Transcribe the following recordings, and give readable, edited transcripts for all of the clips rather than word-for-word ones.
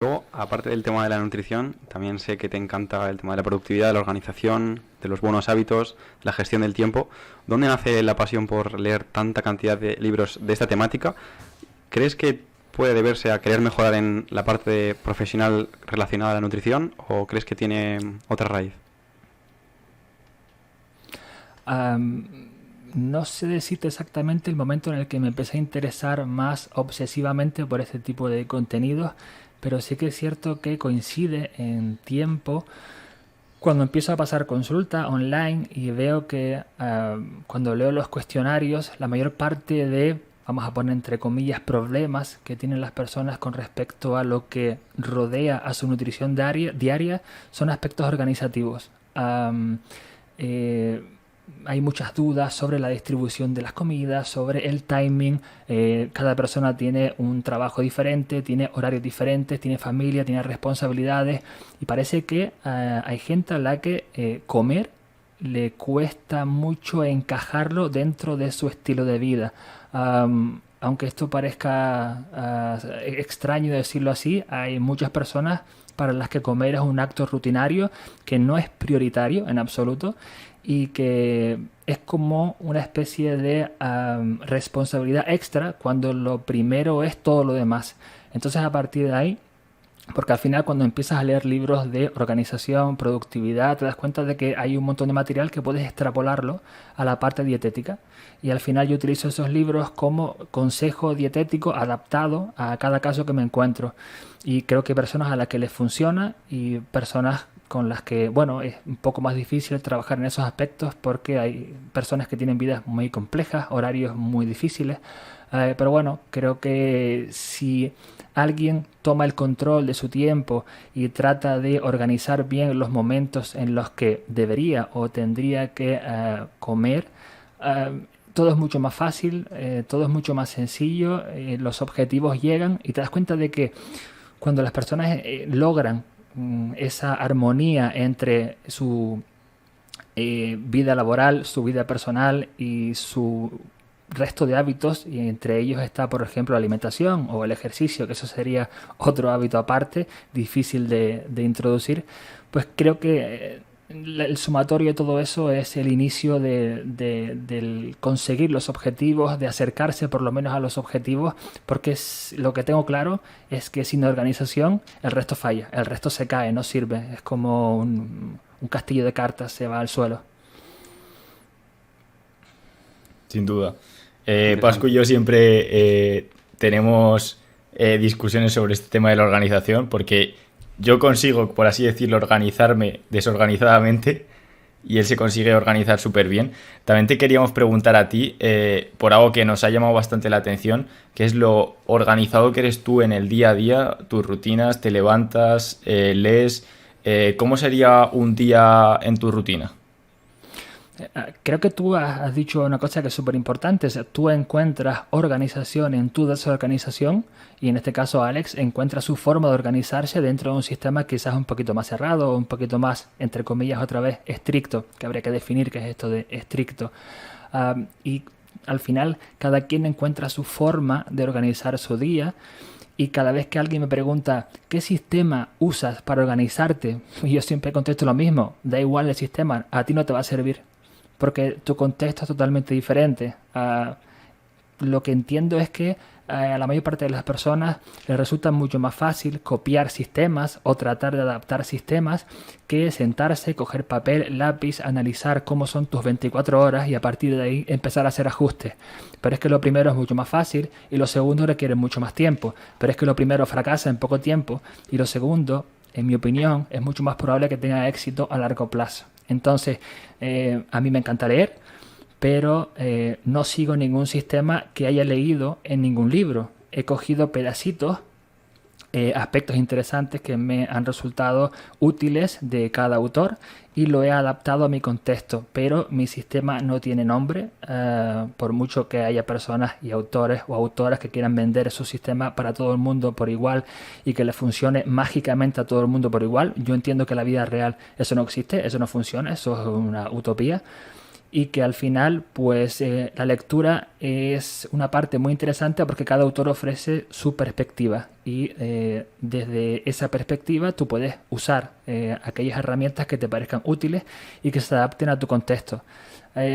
Luego, aparte del tema de la nutrición, también sé que te encanta el tema de la productividad, de la organización, de los buenos hábitos, la gestión del tiempo. ¿Dónde nace la pasión por leer tanta cantidad de libros de esta temática? ¿Crees que puede deberse a querer mejorar en la parte profesional relacionada a la nutrición o crees que tiene otra raíz? Am, no sé decirte exactamente el momento en el que me empecé a interesar más obsesivamente por este tipo de contenidos, pero sí que es cierto que coincide en tiempo cuando empiezo a pasar consulta online y veo que cuando leo los cuestionarios, la mayor parte de, vamos a poner entre comillas, problemas que tienen las personas con respecto a lo que rodea a su nutrición diaria son aspectos organizativos. Eh, Hay muchas dudas sobre la distribución de las comidas, sobre el timing. Cada persona tiene un trabajo diferente, tiene horarios diferentes, tiene familia, tiene responsabilidades. Y parece que hay gente a la que comer le cuesta mucho encajarlo dentro de su estilo de vida. Aunque esto parezca extraño decirlo así, hay muchas personas para las que comer es un acto rutinario que no es prioritario en absoluto y que es como una especie de responsabilidad extra cuando lo primero es todo lo demás. Entonces a partir de ahí, porque al final cuando empiezas a leer libros de organización, productividad, te das cuenta de que hay un montón de material que puedes extrapolarlo a la parte dietética. Y al final yo utilizo esos libros como consejo dietético adaptado a cada caso que me encuentro. Y creo que hay personas a las que les funciona y personas con las que, bueno, es un poco más difícil trabajar en esos aspectos porque hay personas que tienen vidas muy complejas, horarios muy difíciles. Pero bueno, creo que si alguien toma el control de su tiempo y trata de organizar bien los momentos en los que debería o tendría que comer, todo es mucho más fácil, todo es mucho más sencillo, los objetivos llegan y te das cuenta de que cuando las personas logran esa armonía entre su vida laboral, su vida personal y su resto de hábitos, y entre ellos está, por ejemplo, la alimentación o el ejercicio, que eso sería otro hábito aparte, difícil de introducir, pues creo que el sumatorio de todo eso es el inicio del conseguir los objetivos, de acercarse por lo menos a los objetivos, porque lo que tengo claro es que sin organización el resto falla, el resto se cae, no sirve, es como un castillo de cartas, se va al suelo. Sin duda. Pascu y Interesante. yo siempre tenemos discusiones sobre este tema de la organización porque yo consigo, por así decirlo, organizarme desorganizadamente y él se consigue organizar súper bien. También te queríamos preguntar a ti por algo que nos ha llamado bastante la atención, que es lo organizado que eres tú en el día a día, tus rutinas, te levantas, lees. ¿Cómo sería un día en tu rutina? Creo que tú has dicho una cosa que es súper importante. O sea, tú encuentras organización en tu desorganización y en este caso Alex encuentra su forma de organizarse dentro de un sistema quizás un poquito más cerrado o un poquito más, entre comillas, otra vez, estricto, que habría que definir qué es esto de estricto. Y al final cada quien encuentra su forma de organizar su día y cada vez que alguien me pregunta qué sistema usas para organizarte, yo siempre contesto lo mismo, da igual el sistema, a ti no te va a servir porque tu contexto es totalmente diferente. Lo que entiendo es que a la mayor parte de las personas les resulta mucho más fácil copiar sistemas o tratar de adaptar sistemas que sentarse, coger papel, lápiz, analizar cómo son tus 24 horas y a partir de ahí empezar a hacer ajustes. Pero es que lo primero es mucho más fácil y lo segundo requiere mucho más tiempo. Pero es que lo primero fracasa en poco tiempo y lo segundo, en mi opinión, es mucho más probable que tenga éxito a largo plazo. Entonces, a mí me encanta leer, pero no sigo ningún sistema que haya leído en ningún libro. He cogido pedacitos, aspectos interesantes que me han resultado útiles de cada autor y lo he adaptado a mi contexto, pero mi sistema no tiene nombre, por mucho que haya personas y autores o autoras que quieran vender su sistema para todo el mundo por igual y que le funcione mágicamente a todo el mundo por igual. Yo entiendo que en la vida real eso no existe, eso no funciona, eso es una utopía y que al final pues la lectura es una parte muy interesante porque cada autor ofrece su perspectiva y desde esa perspectiva tú puedes usar aquellas herramientas que te parezcan útiles y que se adapten a tu contexto.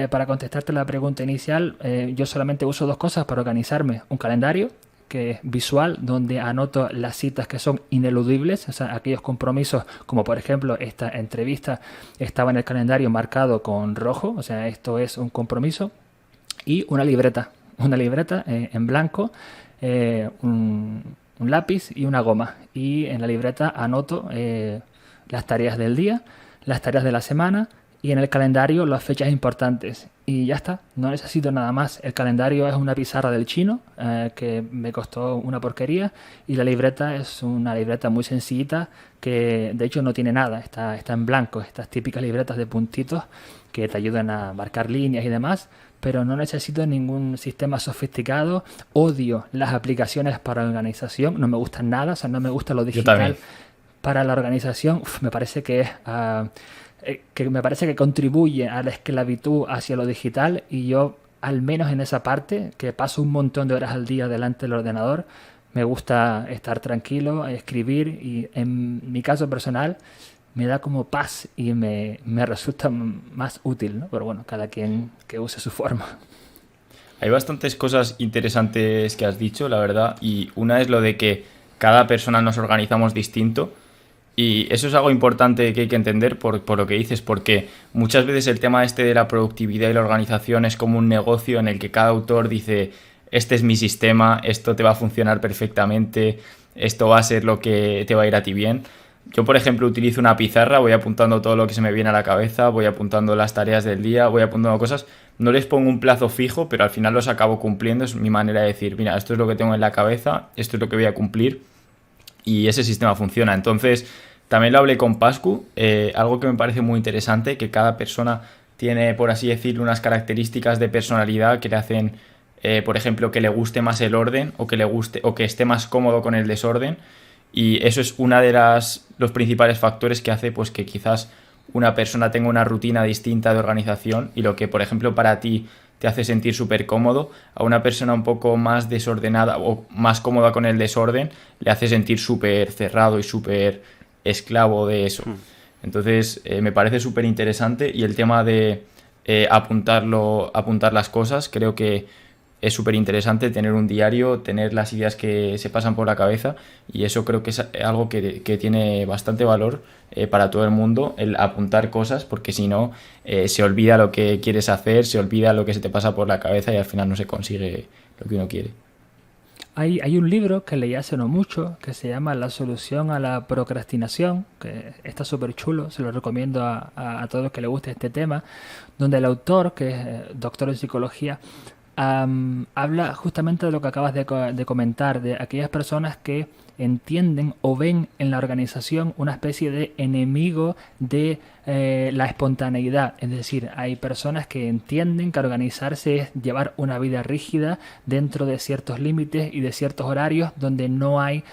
Para contestarte la pregunta inicial, yo solamente uso dos cosas para organizarme: un calendario, que es visual, donde anoto las citas que son ineludibles, o sea, aquellos compromisos, como por ejemplo esta entrevista estaba en el calendario marcado con rojo, o sea, esto es un compromiso, y una libreta en blanco, un lápiz y una goma, y en la libreta anoto las tareas del día, las tareas de la semana, y en el calendario las fechas importantes. Y ya está, no necesito nada más. El calendario es una pizarra del chino que me costó una porquería, y la libreta es una libreta muy sencillita que de hecho no tiene nada, está en blanco, estas típicas libretas de puntitos que te ayudan a marcar líneas y demás, pero no necesito ningún sistema sofisticado. Odio las aplicaciones para organización, no me gustan nada, o sea, no me gusta lo digital para la organización. Me parece que es... me parece que contribuye a la esclavitud hacia lo digital, y yo, al menos en esa parte, que paso un montón de horas al día delante del ordenador, me gusta estar tranquilo, escribir, y en mi caso personal me da como paz y me resulta más útil, ¿no? Pero bueno, cada quien que use su forma. Hay bastantes cosas interesantes que has dicho, la verdad, y una es lo de que cada persona nos organizamos distinto. Y eso es algo importante que hay que entender por lo que dices, porque muchas veces el tema de la productividad y la organización es como un negocio en el que cada autor dice: este es mi sistema, esto te va a funcionar perfectamente, esto va a ser lo que te va a ir a ti bien. Yo, por ejemplo, utilizo una pizarra, voy apuntando todo lo que se me viene a la cabeza, voy apuntando las tareas del día, voy apuntando cosas. No les pongo un plazo fijo, pero al final los acabo cumpliendo. Es mi manera de decir: mira, esto es lo que tengo en la cabeza, esto es lo que voy a cumplir. Y ese sistema funciona. Entonces, también lo hablé con Pascu, algo que me parece muy interesante, que cada persona tiene, por así decirlo, unas características de personalidad que le hacen, por ejemplo, que le guste más el orden, o que le guste, o que esté más cómodo con el desorden. Y eso es una de los principales factores que hace pues que quizás una persona tenga una rutina distinta de organización, y lo que, por ejemplo, para ti te hace sentir súper cómodo, a una persona un poco más desordenada o más cómoda con el desorden le hace sentir súper cerrado y súper esclavo de eso. Entonces me parece súper interesante, y el tema de apuntar las cosas, creo que es súper interesante, tener un diario, tener las ideas que se pasan por la cabeza, y eso creo que es algo que tiene bastante valor para todo el mundo, el apuntar cosas, porque si no se olvida lo que quieres hacer, se olvida lo que se te pasa por la cabeza, y al final no se consigue lo que uno quiere. Hay un libro que leí hace no mucho que se llama La solución a la procrastinación, que está súper chulo, se lo recomiendo a todos los que les guste este tema, donde el autor, que es doctor en psicología, habla justamente de lo que acabas de comentar, de aquellas personas que entienden o ven en la organización una especie de enemigo de la espontaneidad. Es decir, hay personas que entienden que organizarse es llevar una vida rígida dentro de ciertos límites y de ciertos horarios donde no hay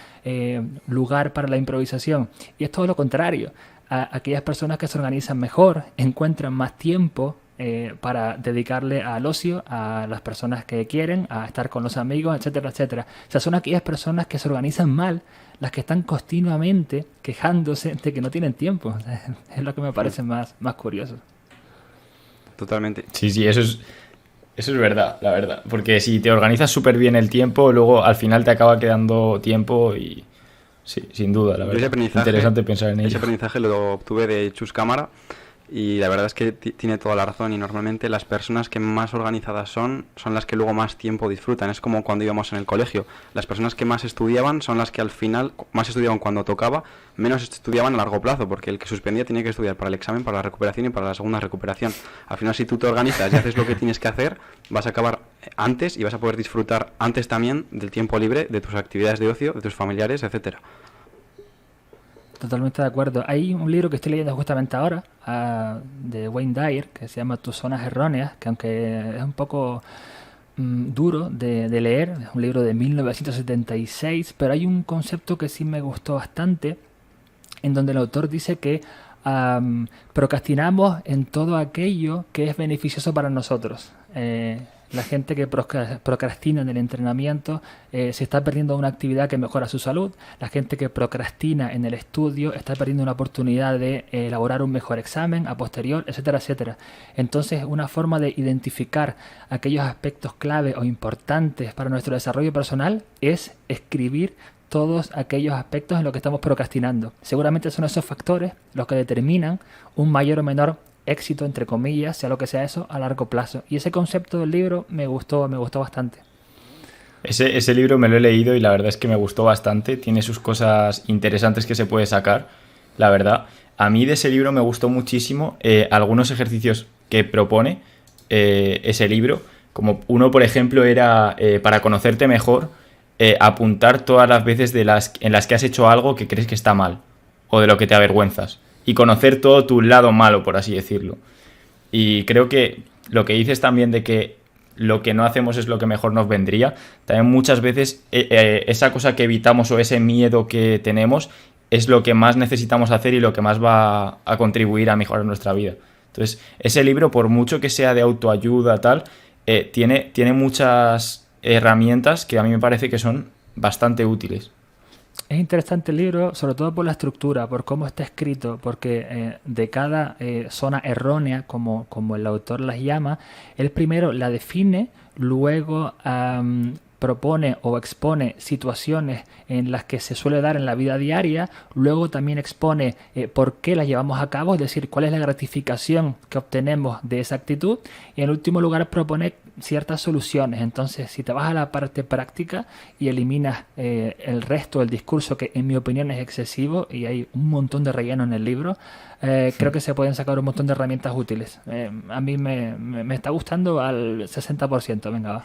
lugar para la improvisación. Y es todo lo contrario. Aquellas personas que se organizan mejor encuentran más tiempo para dedicarle al ocio, a las personas que quieren, a estar con los amigos, etcétera, etcétera. O sea, son aquellas personas que se organizan mal las que están continuamente quejándose de que no tienen tiempo. Es lo que me parece más curioso. Totalmente. Sí, eso es verdad, la verdad. Porque si te organizas súper bien el tiempo, luego al final te acaba quedando tiempo y... Sí, sin duda, la verdad. Interesante pensar en ello. Ese aprendizaje lo obtuve de Chus Cámara, y la verdad es que tiene toda la razón, y normalmente las personas que más organizadas son las que luego más tiempo disfrutan. Es como cuando íbamos en el colegio. Las personas que más estudiaban son las que al final más estudiaban cuando tocaba, menos estudiaban a largo plazo, porque el que suspendía tenía que estudiar para el examen, para la recuperación y para la segunda recuperación. Al final, si tú te organizas y haces lo que tienes que hacer, vas a acabar antes y vas a poder disfrutar antes también del tiempo libre, de tus actividades de ocio, de tus familiares, etcétera. Totalmente de acuerdo. Hay un libro que estoy leyendo justamente ahora, de Wayne Dyer, que se llama Tus zonas erróneas, que aunque es un poco duro de leer, es un libro de 1976, pero hay un concepto que sí me gustó bastante, en donde el autor dice que procrastinamos en todo aquello que es beneficioso para nosotros. La gente que procrastina en el entrenamiento se está perdiendo una actividad que mejora su salud. La gente que procrastina en el estudio está perdiendo una oportunidad de elaborar un mejor examen a posterior, etcétera, etcétera. Entonces, una forma de identificar aquellos aspectos clave o importantes para nuestro desarrollo personal es escribir todos aquellos aspectos en los que estamos procrastinando. Seguramente son esos factores los que determinan un mayor o menor éxito, entre comillas, sea lo que sea eso, a largo plazo. Y ese concepto del libro me gustó bastante. Ese libro me lo he leído y la verdad es que me gustó bastante. Tiene sus cosas interesantes que se puede sacar, la verdad. A mí de ese libro me gustó muchísimo algunos ejercicios que propone ese libro. Como uno, por ejemplo, era para conocerte mejor, apuntar todas las veces en las que has hecho algo que crees que está mal o de lo que te avergüenzas. Y conocer todo tu lado malo, por así decirlo. Y creo que lo que dices también de que lo que no hacemos es lo que mejor nos vendría, también muchas veces esa cosa que evitamos o ese miedo que tenemos es lo que más necesitamos hacer y lo que más va a contribuir a mejorar nuestra vida. Entonces, ese libro, por mucho que sea de autoayuda, tal, tiene muchas herramientas que a mí me parece que son bastante útiles. Es interesante el libro, sobre todo por la estructura, por cómo está escrito, porque de cada zona errónea, como el autor las llama, él primero la define, luego propone o expone situaciones en las que se suele dar en la vida diaria, luego también expone por qué las llevamos a cabo, es decir, cuál es la gratificación que obtenemos de esa actitud, y en último lugar propone ciertas soluciones. Entonces, si te vas a la parte práctica y eliminas el resto del discurso, que en mi opinión es excesivo y hay un montón de relleno en el libro, creo que se pueden sacar un montón de herramientas útiles. A mí me está gustando al 60%, venga, va.